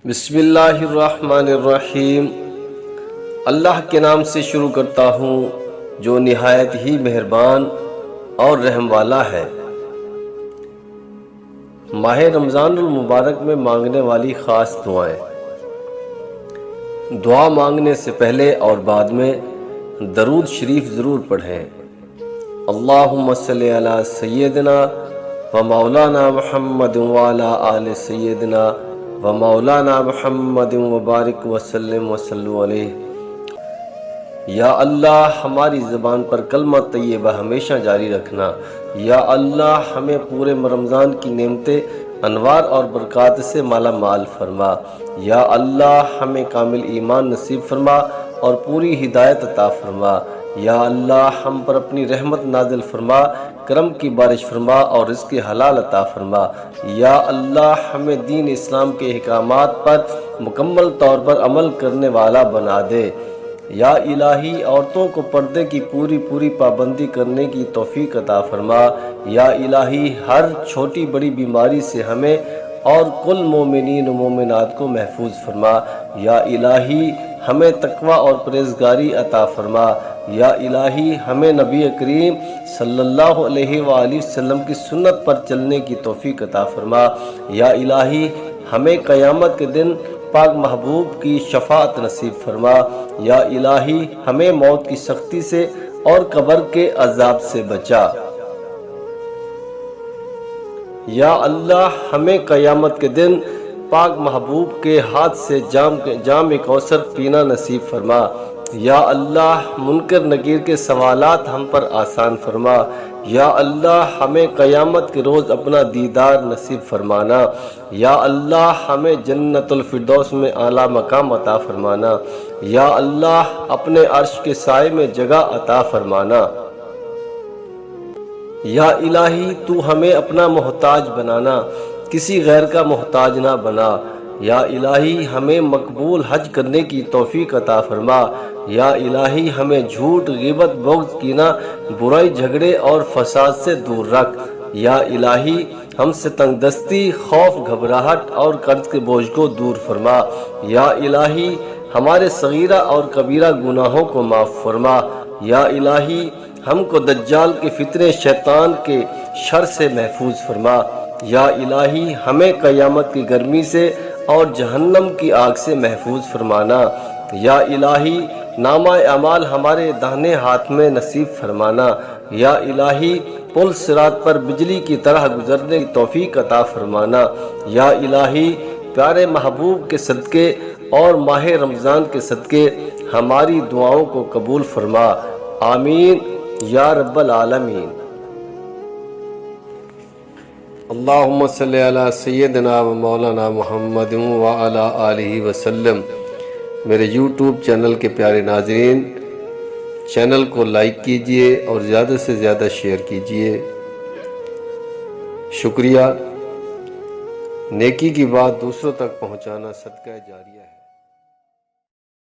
بسم اللہ الرحمن الرحیم۔ اللہ کے نام سے شروع کرتا ہوں جو نہایت ہی مہربان اور رحم والا ہے۔ ماہ رمضان المبارک میں مانگنے والی خاص دعائیں۔ دعا مانگنے سے پہلے اور بعد میں درود شریف ضرور پڑھیں۔ اللہم صلی علی سیدنا و مولانا محمد وعلی آل سیدنا و مولانا محمد وبارک وسلم وصلو علیہ۔ یا اللہ ہماری زبان پر کلمہ طیبہ ہمیشہ جاری رکھنا۔ یا اللہ ہمیں پورے رمضان کی نعمتیں، انوار اور برکات سے مالا مال فرما۔ یا اللہ ہمیں کامل ایمان نصیب فرما اور پوری ہدایت عطا فرما۔ یا اللہ ہم پر اپنی رحمت نازل فرما، کرم کی بارش فرما اور رزق حلال عطا فرما۔ یا اللہ ہمیں دین اسلام کے احکامات پر مکمل طور پر عمل کرنے والا بنا دے۔ یا الہی عورتوں کو پردے کی پوری پابندی کرنے کی توفیق عطا فرما۔ یا الہی ہر چھوٹی بڑی بیماری سے ہمیں اور کل مومنین و مومنات کو محفوظ فرما۔ یا الہی ہمیں تقوی اور پرہیزگاری عطا فرما۔ یا الہی ہمیں نبی کریم صلی اللہ علیہ وآلہ وسلم کی سنت پر چلنے کی توفیق عطا فرما۔ یا الہی ہمیں قیامت کے دن پاک محبوب کی شفاعت نصیب فرما۔ یا الہی ہمیں موت کی سختی سے اور قبر کے عذاب سے بچا۔ یا اللہ ہمیں قیامت کے دن پاک محبوب کے ہاتھ سے جام کوثر پینا نصیب فرما۔ یا اللہ منکر نکیر کے سوالات ہم پر آسان فرما۔ یا اللہ ہمیں قیامت کے روز اپنا دیدار نصیب فرمانا۔ یا اللہ ہمیں جنت الفردوس میں اعلیٰ مقام عطا فرمانا۔ یا اللہ اپنے عرش کے سائے میں جگہ عطا فرمانا۔ یا الہی تو ہمیں اپنا محتاج بنانا، کسی غیر کا محتاج نہ بنا۔ یا الہی ہمیں مقبول حج کرنے کی توفیق عطا فرما۔ یا الہی ہمیں جھوٹ، غیبت، بغض، کینہ، برائی، جھگڑے اور فساد سے دور رکھ۔ یا الہی ہم سے تنگ دستی، خوف، گھبراہٹ اور قرض کے بوجھ کو دور فرما۔ یا الہی ہمارے صغیرہ اور کبیرہ گناہوں کو معاف فرما۔ یا الہی ہم کو دجال کے فتنے، شیطان کے شر سے محفوظ فرما۔ یا الہی ہمیں قیامت کی گرمی سے اور جہنم کی آگ سے محفوظ فرمانا۔ یا الہی نامہ اعمال ہمارے داہنے ہاتھ میں نصیب فرمانا۔ یا الہی پل صراط پر بجلی کی طرح گزرنے کی توفیق عطا فرمانا۔ یا الہی پیارے محبوب کے صدقے اور ماہ رمضان کے صدقے ہماری دعاؤں کو قبول فرما۔ آمین یا رب العالمین۔ اللہم صلی علی سیدنا و مولانا محمد وعلی آلہ وسلم۔ میرے یوٹیوب چینل کے پیارے ناظرین، چینل کو لائک کیجئے اور زیادہ سے زیادہ شیئر کیجئے۔ شکریہ۔ نیکی کی بات دوسروں تک پہنچانا صدقہ جاریہ ہے۔